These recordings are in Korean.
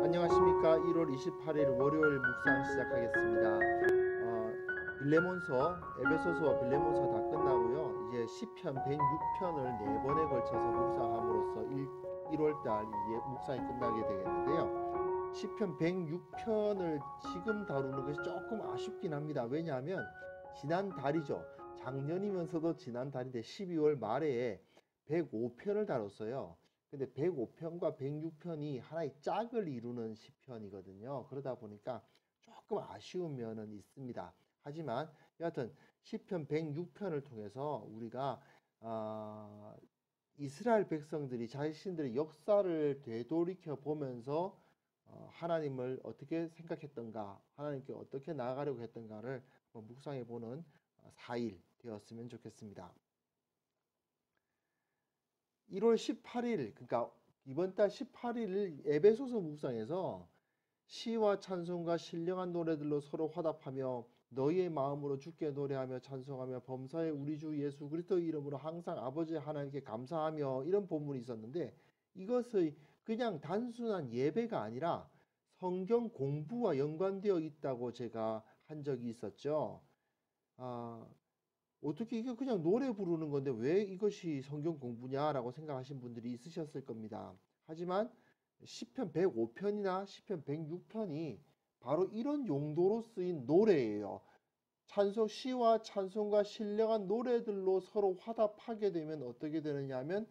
안녕하십니까. 1월 28일 월요일 묵상 시작하겠습니다. 빌레몬서, 에베소서와 빌레몬서 다 끝나고요. 이제 시편 106편을 4번에 걸쳐서 묵상함으로써 1월달 이제 묵상이 끝나게 되겠는데요. 시편 106편을 지금 다루는 것이 조금 아쉽긴 합니다. 왜냐하면 지난 달이죠. 작년이면서도 지난 달인데 12월 말에 105편을 다뤘어요. 근데 105편과 106편이 하나의 짝을 이루는 시편이거든요. 그러다 보니까 조금 아쉬운 면은 있습니다. 하지만 여하튼 시편 106편을 통해서 우리가 이스라엘 백성들이 자신들의 역사를 되돌이켜 보면서 하나님을 어떻게 생각했던가, 하나님께 어떻게 나아가려고 했던가를 묵상해 보는 4일 되었으면 좋겠습니다. 1월 18일, 그러니까 이번 달 18일 에베소서 묵상에서 시와 찬송과 신령한 노래들로 서로 화답하며 너희의 마음으로 주께 노래하며 찬송하며 범사의 우리 주 예수 그리스도의 이름으로 항상 아버지 하나님께 감사하며 이런 본문이 있었는데, 이것의 그냥 단순한 예배가 아니라 성경 공부와 연관되어 있다고 제가 한 적이 있었죠. 어떻게 이게 그냥 노래 부르는 건데 왜 이것이 성경 공부냐라고 생각하신 분들이 있으셨을 겁니다. 하지만 시편 105편이나 시편 106편이 바로 이런 용도로 쓰인 노래예요. 찬송, 시와 찬송과 신령한 노래들로 서로 화답하게 되면 어떻게 되느냐 하면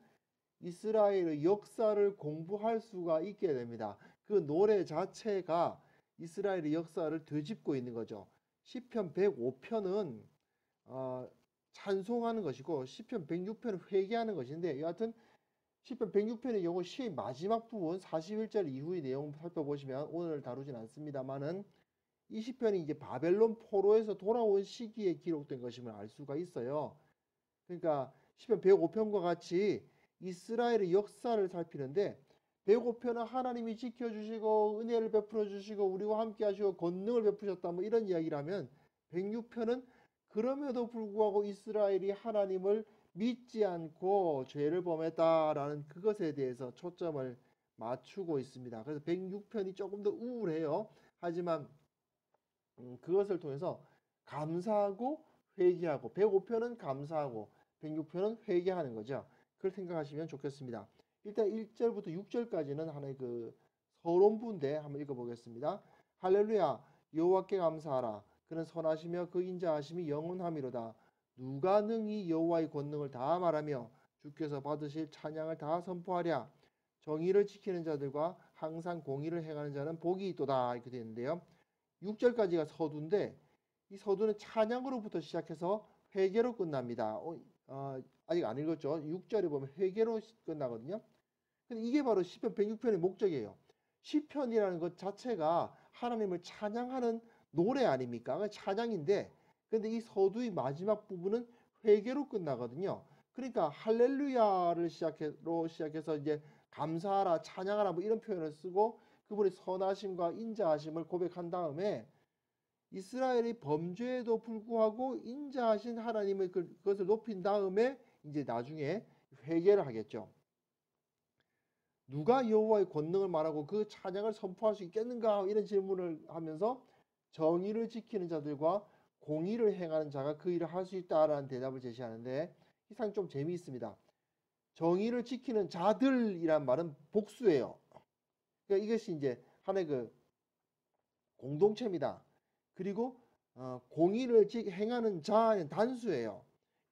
이스라엘의 역사를 공부할 수가 있게 됩니다. 그 노래 자체가 이스라엘의 역사를 되짚고 있는 거죠. 시편 105편은 찬송하는 것이고 시편 106편은 회개하는 것인데, 여하튼 시편 106편의 경우 시의 마지막 부분 41절 이후의 내용 살펴보시면 오늘 다루진 않습니다만은 이 시편이 이제 바벨론 포로에서 돌아온 시기에 기록된 것임을 알 수가 있어요. 그러니까 시편 105편과 같이 이스라엘의 역사를 살피는데, 105편은 하나님이 지켜주시고 은혜를 베풀어 주시고 우리와 함께 하시고 권능을 베푸셨다 뭐 이런 이야기를 하면, 106편은 그럼에도 불구하고 이스라엘이 하나님을 믿지 않고 죄를 범했다라는 그것에 대해서 초점을 맞추고 있습니다. 그래서 106편이 조금 더 우울해요. 하지만 그것을 통해서 감사하고 회개하고, 105편은 감사하고 106편은 회개하는 거죠. 그걸 생각하시면 좋겠습니다. 일단 1절부터 6절까지는 하나의 그 서론부인데 한번 읽어보겠습니다. 할렐루야, 여호와께 감사하라. 그는 선하시며 그 인자하심이 영원함이로다. 누가 능히 여호와의 권능을 다 말하며 주께서 받으실 찬양을 다 선포하랴. 정의를 지키는 자들과 항상 공의를 행하는 자는 복이 있도다. 이렇게 되는데요. 6절까지가 서두인데 이 서두는 찬양으로부터 시작해서 회개로 끝납니다. 아직 안 읽었죠? 6절에 보면 회개로 끝나거든요. 근데 이게 바로 시편 106편의 목적이에요. 시편이라는 것 자체가 하나님을 찬양하는 노래 아닙니까? 찬양인데, 근데 이 서두의 마지막 부분은 회개로 끝나거든요. 그러니까 할렐루야를 시작해서 이제 감사하라, 찬양하라 뭐 이런 표현을 쓰고 그분의 선하심과 인자하심을 고백한 다음에 이스라엘의 범죄에도 불구하고 인자하신 하나님의 그것을 높인 다음에 이제 나중에 회개를 하겠죠. 누가 여호와의 권능을 말하고 그 찬양을 선포할 수 있겠는가 이런 질문을 하면서 정의를 지키는 자들과 공의를 행하는 자가 그 일을 할 수 있다라는 대답을 제시하는데, 이 상 좀 재미있습니다. 정의를 지키는 자들이란 말은 복수예요. 그러니까 이것이 이제 하나의 그 공동체입니다. 그리고 공의를 행하는 자는 단수예요.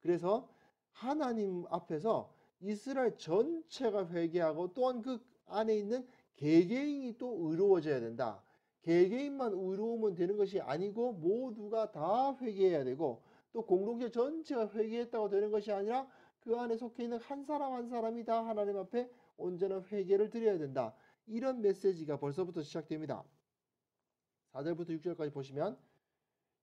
그래서 하나님 앞에서 이스라엘 전체가 회개하고 또한 그 안에 있는 개개인이 또 의로워져야 된다. 개개인만 의로우면 되는 것이 아니고 모두가 다 회개해야 되고, 또 공동체 전체가 회개했다고 되는 것이 아니라 그 안에 속해 있는 한 사람 한 사람이 다 하나님 앞에 온전한 회개를 드려야 된다. 이런 메시지가 벌써부터 시작됩니다. 4절부터 6절까지 보시면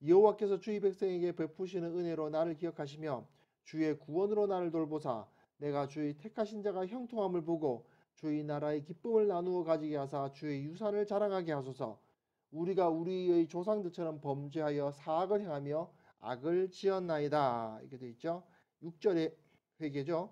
여호와께서 주의 백성에게 베푸시는 은혜로 나를 기억하시며 주의 구원으로 나를 돌보사 내가 주의 택하신 자가 형통함을 보고 주의 나라의 기쁨을 나누어 가지게 하사 주의 유산을 자랑하게 하소서. 우리가 우리의 조상들처럼 범죄하여 사악을 행하며 악을 지었나이다. 이렇게 되어 있죠. 6절의 회개죠.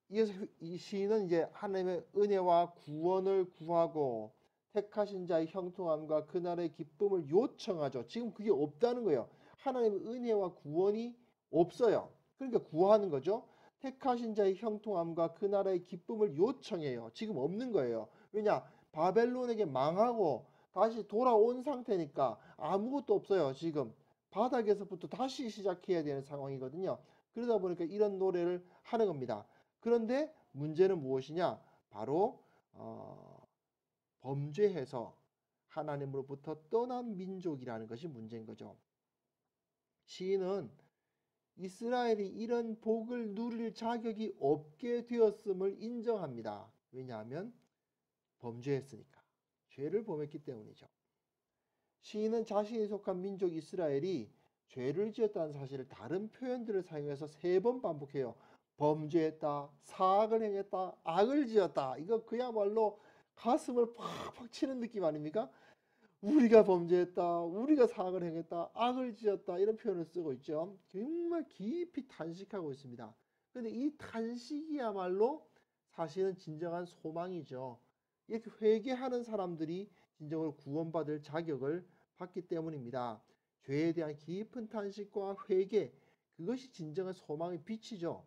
이어서 이 시인은 이제 하나님의 은혜와 구원을 구하고 택하신 자의 형통함과 그날의 기쁨을 요청하죠. 지금 그게 없다는 거예요. 하나님의 은혜와 구원이 없어요. 그러니까 구하는 거죠. 택하신 자의 형통함과 그 나라의 기쁨을 요청해요. 지금 없는 거예요. 왜냐? 바벨론에게 망하고 다시 돌아온 상태니까 아무것도 없어요. 지금 바닥에서부터 다시 시작해야 되는 상황이거든요. 그러다 보니까 이런 노래를 하는 겁니다. 그런데 문제는 무엇이냐? 바로 범죄해서 하나님으로부터 떠난 민족이라는 것이 문제인 거죠. 시인은 이스라엘이 이런 복을 누릴 자격이 없게 되었음을 인정합니다. 왜냐하면 범죄했으니까. 죄를 범했기 때문이죠. 시인은 자신이 속한 민족 이스라엘이 죄를 지었다는 사실을 다른 표현들을 사용해서 3번 반복해요. 범죄했다, 사악을 행했다, 악을 지었다. 이거 그야말로 가슴을 팍팍 치는 느낌 아닙니까? 우리가 범죄했다, 우리가 사악을 행했다, 악을 지었다 이런 표현을 쓰고 있죠. 정말 깊이 탄식하고 있습니다. 그런데 이 탄식이야말로 사실은 진정한 소망이죠. 이렇게 회개하는 사람들이 진정으로 구원받을 자격을 받기 때문입니다. 죄에 대한 깊은 탄식과 회개, 그것이 진정한 소망의 빛이죠.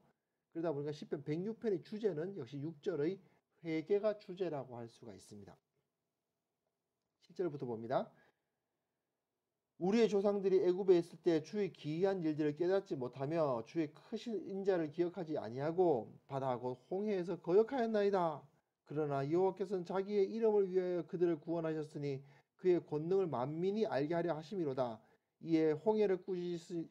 그러다 보니까 시편 106편의 주제는 역시 6절의 회개가 주제라고 할 수가 있습니다. 7절부터 봅니다. 우리의 조상들이 애굽에 있을 때 주의 기이한 일들을 깨닫지 못하며 주의 크신 인자를 기억하지 아니하고 바다하고 홍해에서 거역하였나이다. 그러나 여호와께서는 자기의 이름을 위하여 그들을 구원하셨으니 그의 권능을 만민이 알게 하려 하심이로다. 이에 홍해를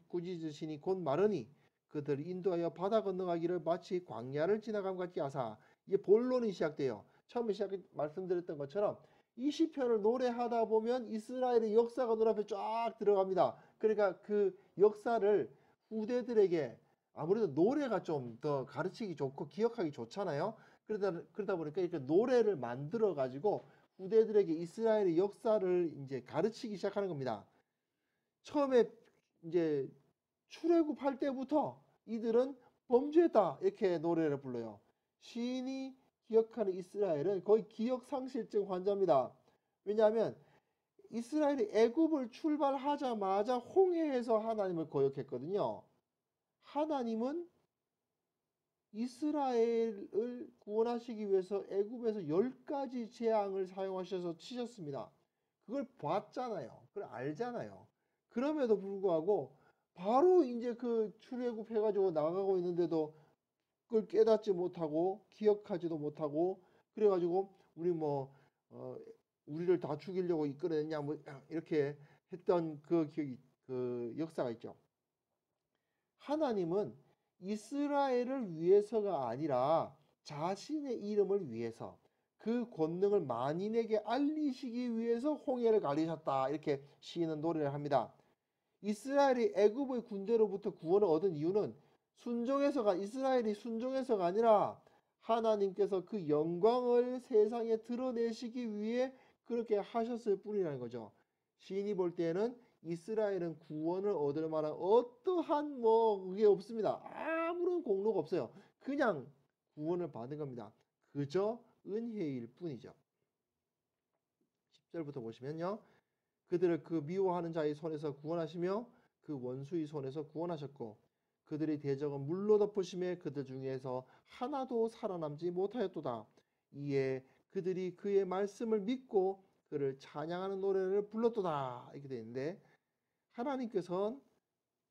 꾸짖으시니 곧 마르니 그들을 인도하여 바다 건너가기를 마치 광야를 지나감 같게 하사. 이게 본론이 시작돼요. 처음에 말씀드렸던 것처럼 이 시편을 노래하다 보면 이스라엘의 역사가 눈앞에 쫙 들어갑니다. 그러니까 그 역사를 후대들에게 아무래도 노래가 좀 더 가르치기 좋고 기억하기 좋잖아요. 그러다 보니까 이렇게 노래를 만들어 가지고 후대들에게 이스라엘의 역사를 이제 가르치기 시작하는 겁니다. 처음에 이제 출애굽할 때부터 이들은 범죄다 이렇게 노래를 불러요. 시인이 기억하는 이스라엘은 거의 기억상실증 환자입니다. 왜냐하면 이스라엘이 애굽을 출발하자마자 홍해에서 하나님을 거역했거든요. 하나님은 이스라엘을 구원하시기 위해서 애굽에서 10가지 재앙을 사용하셔서 치셨습니다. 그걸 봤잖아요. 그걸 알잖아요. 그럼에도 불구하고 바로 이제 그 출애굽 해가지고 나가고 있는데도 그걸 깨닫지 못하고 기억하지도 못하고 그래가지고 우리를 다 죽이려고 이끌어냈냐 뭐 이렇게 했던 그 역사가 있죠. 하나님은 이스라엘을 위해서가 아니라 자신의 이름을 위해서 그 권능을 만인에게 알리시기 위해서 홍해를 가리셨다 이렇게 시인은 노래를 합니다. 이스라엘이 애굽의 군대로부터 구원을 얻은 이유는 이스라엘이 순종해서가 아니라 하나님께서 그 영광을 세상에 드러내시기 위해 그렇게 하셨을 뿐이라는 거죠. 시인이 볼 때에는 이스라엘은 구원을 얻을 만한 어떠한 그게 없습니다. 아무런 공로가 없어요. 그냥 구원을 받은 겁니다. 그저 은혜일 뿐이죠. 10절부터 보시면요. 그들을 그 미워하는 자의 손에서 구원하시며 그 원수의 손에서 구원하셨고 그들의 대적은 물로 덮으심에 그들 중에서 하나도 살아남지 못하였도다. 이에 그들이 그의 말씀을 믿고 그를 찬양하는 노래를 불렀도다. 이렇게 되어 있는데 하나님께서는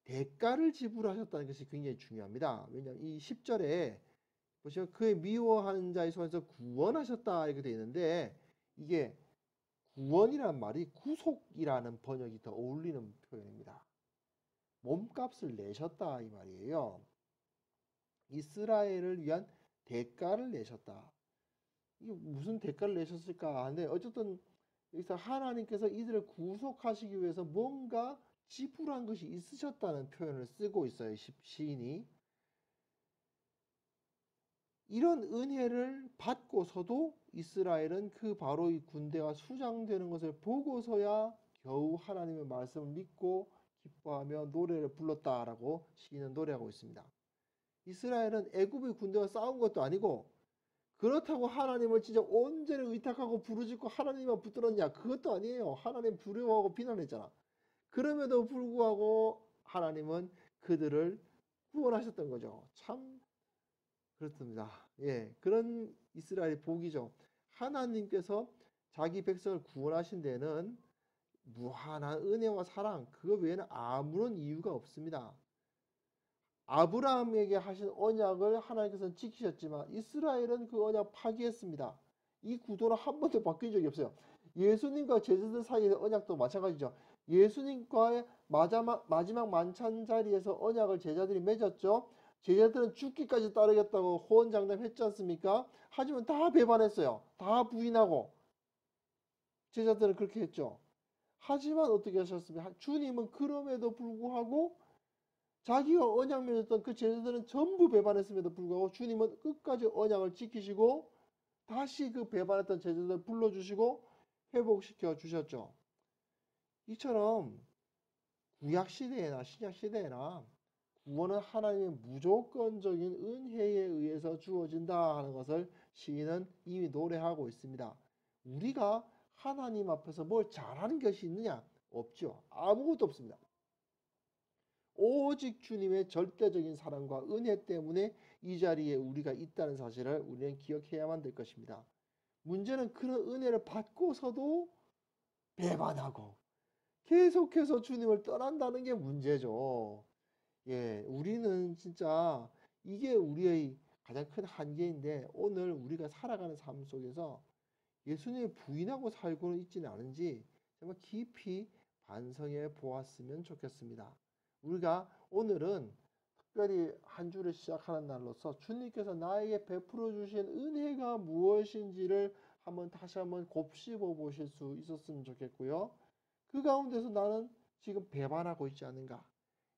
대가를 지불하셨다는 것이 굉장히 중요합니다. 왜냐하면 이 10절에 보시면 그의 미워하는 자의 손에서 구원하셨다 이렇게 되어 있는데 이게 구원이란 말이 구속이라는 번역이 더 어울리는 표현입니다. 몸값을 내셨다 이 말이에요. 이스라엘을 위한 대가를 내셨다. 이게 무슨 대가를 내셨을까 하는데 어쨌든 여기서 하나님께서 이들을 구속하시기 위해서 뭔가 지불한 것이 있으셨다는 표현을 쓰고 있어요. 시인이. 이런 은혜를 받고서도 이스라엘은 그 바로 이 군대가 수장되는 것을 보고서야 겨우 하나님의 말씀을 믿고 기뻐하며 노래를 불렀다라고 시인은 노래하고 있습니다. 이스라엘은 애굽의 군대와 싸운 것도 아니고 그렇다고 하나님을 진짜 온전히 의탁하고 부르짖고 하나님만 붙들었냐? 그것도 아니에요. 하나님 두려워하고 비난했잖아. 그럼에도 불구하고 하나님은 그들을 구원하셨던 거죠. 참 그렇습니다. 예, 그런 이스라엘의 복이죠. 하나님께서 자기 백성을 구원하신 데는 무한한 은혜와 사랑, 그거 외에는 아무런 이유가 없습니다. 아브라함에게 하신 언약을 하나님께서는 지키셨지만 이스라엘은 그 언약 파기했습니다. 이 구도는 한 번도 바뀐 적이 없어요. 예수님과 제자들 사이의 언약도 마찬가지죠. 예수님과의 마지막 만찬 자리에서 언약을 제자들이 맺었죠. 제자들은 죽기까지 따르겠다고 호언장담했지 않습니까? 하지만 다 배반했어요. 다 부인하고 제자들은 그렇게 했죠. 하지만 어떻게 하셨습니까? 주님은 그럼에도 불구하고 자기가 언약 맺었던 그 제자들은 전부 배반했음에도 불구하고 주님은 끝까지 언약을 지키시고 다시 그 배반했던 제자들을 불러주시고 회복시켜 주셨죠. 이처럼 구약시대에나 신약시대에나 구원은 하나님의 무조건적인 은혜에 의해서 주어진다 하는 것을 시인은 이미 노래하고 있습니다. 우리가 하나님 앞에서 뭘 잘하는 것이 있느냐? 없죠. 아무것도 없습니다. 오직 주님의 절대적인 사랑과 은혜 때문에 이 자리에 우리가 있다는 사실을 우리는 기억해야만 될 것입니다. 문제는 그런 은혜를 받고서도 배반하고 계속해서 주님을 떠난다는 게 문제죠. 예, 우리는 진짜 이게 우리의 가장 큰 한계인데 오늘 우리가 살아가는 삶 속에서 예수님을 부인하고 살고는 있지는 않은지 정말 깊이 반성해 보았으면 좋겠습니다. 우리가 오늘은 특별히 한 주를 시작하는 날로서 주님께서 나에게 베풀어 주신 은혜가 무엇인지를 다시 한번 곱씹어 보실 수 있었으면 좋겠고요. 그 가운데서 나는 지금 배반하고 있지 않은가?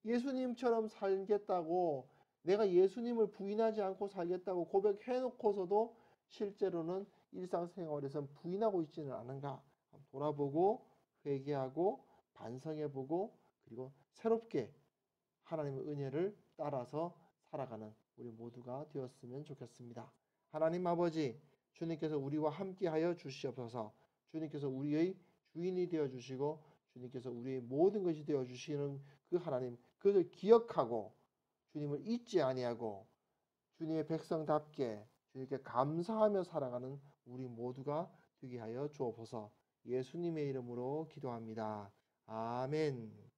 예수님처럼 살겠다고 내가 예수님을 부인하지 않고 살겠다고 고백해 놓고서도 실제로는 일상생활에서 부인하고 있지는 않은가? 돌아보고 회개하고 반성해보고 그리고 새롭게 하나님의 은혜를 따라서 살아가는 우리 모두가 되었으면 좋겠습니다. 하나님 아버지, 주님께서 우리와 함께하여 주시옵소서. 주님께서 우리의 주인이 되어 주시고 주님께서 우리의 모든 것이 되어 주시는 그 하나님, 그것을 기억하고 주님을 잊지 아니하고 주님의 백성답게 주님께 감사하며 살아가는 우리 모두가 되게 하여 주옵소서. 예수님의 이름으로 기도합니다. 아멘.